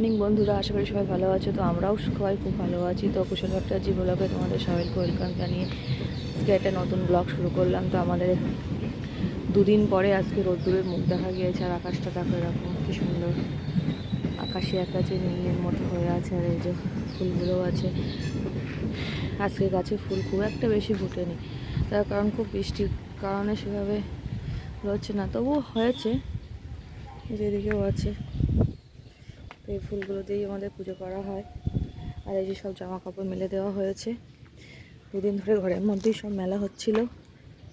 Morning বন্ধুরা, আশা করি সবাই ভালো আছো। তো আমরাও সবাই খুব ভালো আছি। তো কুশল ভট্টাচার্য ব্লগে তোমাদের সবাইকে ওয়েলকাম জানিয়ে আজকে একটা নতুন ব্লগ শুরু করলাম। তো আমাদের দুদিন পরে আজকে রোদ্দুরের মুখ দেখা গিয়েছে, আর আকাশটা দেখো এরকম কি সুন্দর, আকাশে একাছে নীলের মতো হয়ে আছে। আর এই যে ফুলগুলোও আছে। আজকে গাছে ফুল খুব একটা বেশি ফুটেনি, তার কারণ খুব বৃষ্টির কারণে সেভাবে হচ্ছে না, তবুও হয়েছে, যেদিকেও আছে। তো এই ফুলগুলো দিয়েই আমাদের পুজো করা হয়। আর এই যে সব জামা কাপড় মেলে দেওয়া হয়েছে। দুদিন ধরে ঘরের মধ্যেই সব মেলা হচ্ছিল,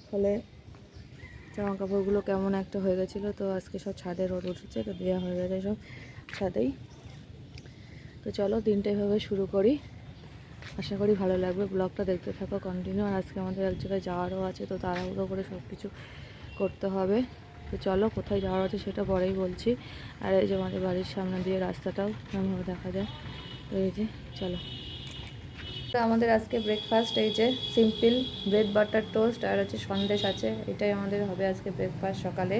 ফলে জামা কাপড়গুলো কেমন একটা হয়ে গেছিলো। তো আজকে সব ছাদে রোদ উঠেছে, তো দেওয়া হয়ে গেছে সব ছাদেই। তো চলো দিনটা এভাবে শুরু করি, আশা করি ভালো লাগবে। ব্লগটা দেখতে থাকো কন্টিনিউ। আর আজকে আমাদের এক জায়গায় যাওয়ারও আছে, তো তাড়াহুড়ো করে সব কিছু করতে হবে। তো চলো, কোথায় যাওয়ার আছে সেটা পরেই বলছি। আর এই যে আমাদের বাড়ির সামনে দিয়ে রাস্তাটাও কেমনভাবে দেখা যায়। তো এই যে চলো, তো আমাদের আজকে ব্রেকফাস্ট এই যে সিম্পল ব্রেড বাটার টোস্ট আর হচ্ছে সন্দেশ আছে, এটাই আমাদের হবে আজকে ব্রেকফাস্ট সকালে।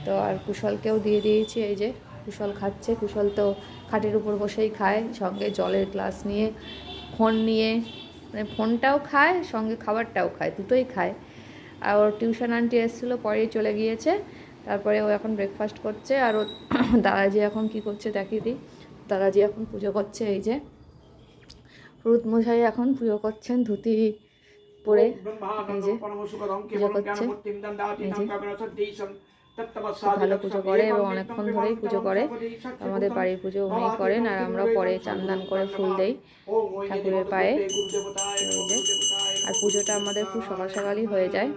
তো আর কুশলকেও দিয়ে দিয়েছি, এই যে কুশল খাচ্ছে। কুশল তো খাটের উপর বসেই খায়, সঙ্গে জলের গ্লাস নিয়ে, ফোন নিয়ে, মানে ফোনটাও খায় সঙ্গে খাবারটাও খায়, দুটোই খায়। আর ওর টিউশন আন্টি এসেছিলো, পরেই চলে গিয়েছে। তারপরে ও এখন ব্রেকফাস্ট করছে। আর ও দাদাজি এখন কি করছে দেখিয়ে দিই। দাদাজি এখন পুজো করছে, এই যে পুরুত মশাই এখন পুজো করছেন ধুতি পরে, এই যে পুজো করছে। এই যে খুব ভালো পুজো করে এবং অনেকক্ষণ ধরেই পুজো করে। আমাদের বাড়ির পুজো উনিই করেন, আর আমরা পরে চান করে ফুল দেই ঠাকুরের পায়ে। তো এই যে, আর পুজোটা আমাদের খুব সকাল সকালই হয়ে যায়,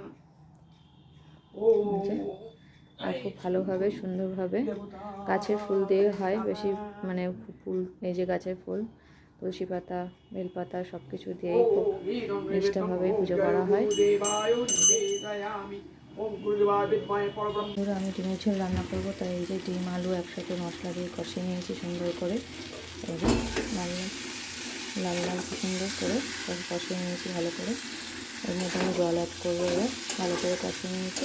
আর খুব ভালোভাবে সুন্দরভাবে গাছের ফুল দিয়ে হয় বেশি, মানে ফুল, এই যে গাছের ফুল, তুলসী পাতা, বেলপাতা সব কিছু দিয়েই খুব নিষ্ঠাভাবেই পুজো করা হয়। আমি ডিমের ঝোল রান্না করবো, তাই এই যে ডিম আলু একসাথে মশলা দিয়ে কষিয়ে নিয়েছি সুন্দর করে। এই যে লাল লাল লাল সুন্দর করে কষিয়ে নিয়েছি ভালো করে। এর মধ্যে আমি জল অ্যাড করবো, এবার ভালো করে কষিয়ে নিয়েছি।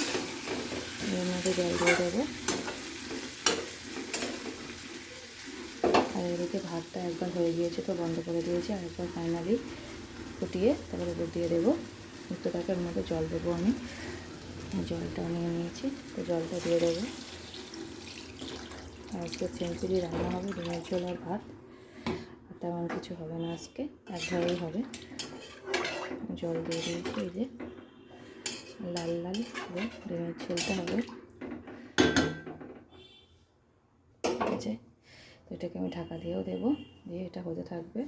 এর মধ্যে জল দিয়ে দেবো। আর এদিকে ভাতটা একবার হয়ে গিয়েছে, তো বন্ধ করে দিয়েছি। আর একবার ফাইনালি ফুটিয়ে তারপরে উপর দিয়ে দেবো। উঠতে থাকে, এর মধ্যে জল দেবো আমি। জলটা নিয়ে নিয়েছি, তো জলটা দিয়ে দেবো। আর আজকে সিম্পলি রান্না হবে, ডিমের ঝোল আর ভাত, আর তেমন কিছু হবে না আজকে, একভাবেই হবে। জল দিয়ে দিয়েছি, এই যে লাল লাল হবে ডিমের ঝোলটা হবে। এই যে, তো এটাকে আমি ঢাকা দিয়েও দেবো, দিয়ে এটা হতে থাকবে।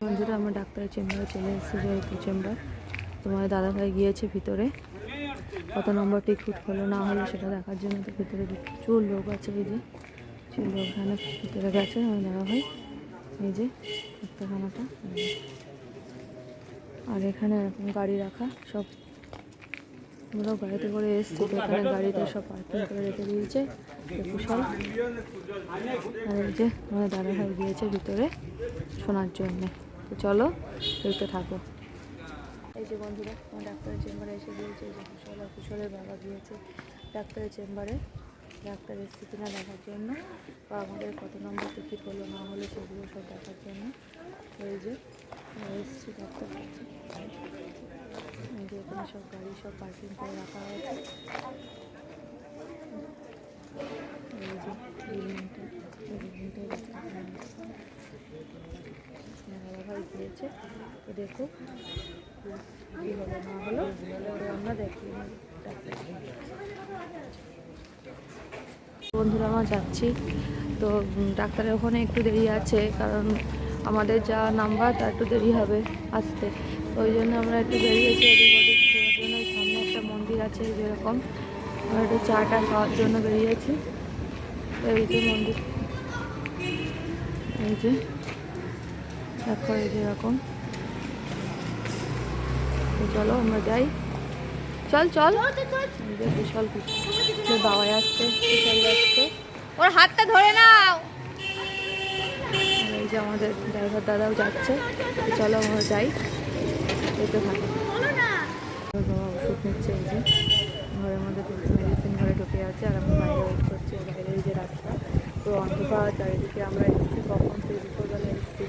বন্ধুরা, আমরা ডাক্তারের চেম্বারে চলে এসেছি, যেহেতু চেম্বার। তোমার দাদাভাই গিয়েছে ভিতরে, কত নম্বর টিকিট হলো না হলো সেটা দেখার জন্য। তো ভিতরে প্রচুর লোক আছে, এই যে প্রচুর লোক এখানে ভিতরে গেছে আমার দাদাভাই। এই যে ডাক্তারখানাটা, আর এখানে এরকম গাড়ি রাখা সব, আমরাও গাড়িতে করে এসেছি, তো এখানে গাড়িতে সব পার্কিং করে রেখে দিয়েছে কুশল। আর এই যে আমার দাদাভাই গিয়েছে ভিতরে শোনার জন্যে। তো চলো দেখতে থাকো। এই যে বন্ধুরা, আমার ডাক্তারের চেম্বারে এসে গিয়েছে। এই যে কুশল আর কুশলের বাবা গিয়েছে ডাক্তারের চেম্বারে, ডাক্তার এসেছে কিনা দেখার জন্য, বা আমাদের কত নম্বর টিকিট হলো না হলো সেগুলো সব দেখার জন্য। তো এই যে এসেছি ডাক্তার কাছে। এই যে এখানে সব গাড়ি সব পার্কিং করে রাখা হয়েছে। এই যে বিল্ডিংটা, এই বিল্ডিংটাই দাদাভাই গিয়েছে। তো দেখো কী হলো না হলো, আমরা দেখি ডাক্তার। বন্ধুরা, আমরা যাচ্ছি। তো ডাক্তারের ওখানে একটু দেরি আছে, কারণ আমাদের যা নাম্বার তার একটু দেরি হবে আসতে। তো ওই জন্য আমরা একটু বেরিয়েছি এদিক ওদিক ঘোরার জন্য। সামনে একটা মন্দির আছে যেরকম, আমরা একটু চাটা খাওয়ার জন্য বেরিয়েছি। এই যে মন্দির, এই যে দেখো, এই যে এরকম তো চলো আমরা যাই, চল চল। এই যে কুশল বাবা যাচ্ছে, কুশল যাচ্ছে, ওর হাতটা ধরে নাও। আর এই যে আমাদের ড্রাইভার দাদাও যাচ্ছে। তো চলো আমরা যাই, যেতে থাকি। বাবা ওষুধ নিচ্ছে, এই যে ঘরের মধ্যে মেডিসিন ঘরে ঢুকে আছে, আর আমরা বাইরে ওয়েট করছি। বাইরে এই যে রাস্তা পুরো অন্ধকার, চারিদিকে আমরা এসেছি কখন সেই দুপুরবেলা এসেছি,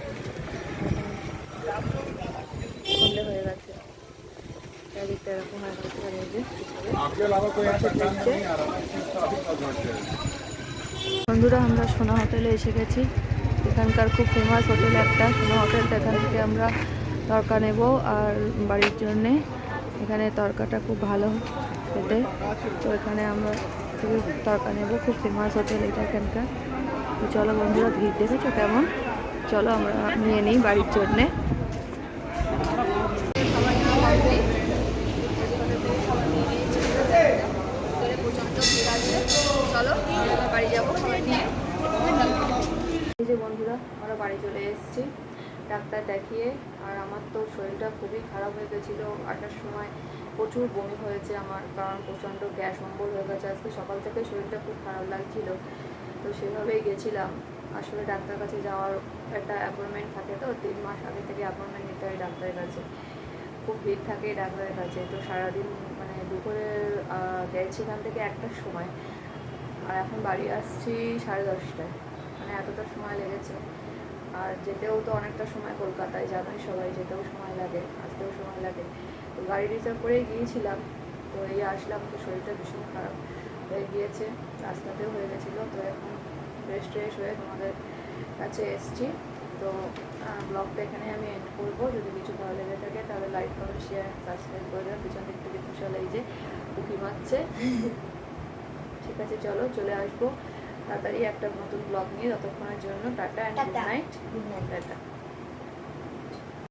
সন্ধে হয়ে গেছে, চারিদিকটা এরকম হয়ে গেছে। আর এই যে বন্ধুরা আমরা সোনা হোটেলে এসে গেছি। এখানকার খুব ফেমাস হোটেল একটা, সোনা হোটেল। তো এখান থেকে আমরা তরকা নেব আর বাড়ির জন্যে। এখানে তরকাটা খুব ভালো খেতে, তো এখানে আমরা খুবই তরকা নেব। খুব ফেমাস হোটেল এটা এখানকার। তো চলো বন্ধুরা, ভিড় দেখেছো কেমন, চলো আমরা নিয়ে নিই বাড়ির জন্যে। চলো বাড়ি যাবো খাবার নিয়ে। এই যে বন্ধুরা, আমরা বাড়ি চলে এসেছি ডাক্তার দেখিয়ে। আর আমার তো শরীরটা খুবই খারাপ হয়ে গেছিলো। আসার সময় প্রচুর বমি হয়েছে আমার, কারণ প্রচণ্ড গ্যাস অম্বল হয়ে গেছে। আজকে সকাল থেকে শরীরটা খুব খারাপ লাগছিল, তো সেভাবেই গেছিলাম। আসলে ডাক্তার কাছে যাওয়ার একটা অ্যাপয়েন্টমেন্ট থাকে, তো 3 মাস আগে থেকে অ্যাপয়েন্টমেন্ট নিতে হয় ডাক্তারের কাছে। খুব ভিড় থাকে ডাক্তারের কাছে। তো সারাদিন মানে দুপুরে গেছি এখান থেকে 1টার সময়, আর এখন বাড়ি আসছি 10:30টায়, মানে এতটা সময় লেগেছে। আর যেতেও তো অনেকটা সময়, কলকাতায় জানোই সবাই, যেতেও সময় লাগে, আসতেও সময় লাগে। তো গাড়ি রিজার্ভ করেই গিয়েছিলাম, তো এই আসলাম। তো শরীরটা ভীষণ খারাপ হয়ে গিয়েছে, রাস্তাতেও হয়ে গেছিলো। তো এখন ফ্রেশ ট্রেশ হয়ে তোমাদের কাছে এসছি। তো ব্লগটা এখানে আমি এন্ড করবো। যদি কিছু ভালো লেগে থাকে তাহলে লাইক কমেন্ট শেয়ার সাবস্ক্রাইব করে দেবেন। পিছন দিক থেকে কুশল এই যে উঁকি মারছে। ঠিক আছে, চলো চলে আসবো তাড়াতাড়ি একটা নতুন ব্লগ নিয়ে। ততক্ষণের জন্য tata and good night. Tata.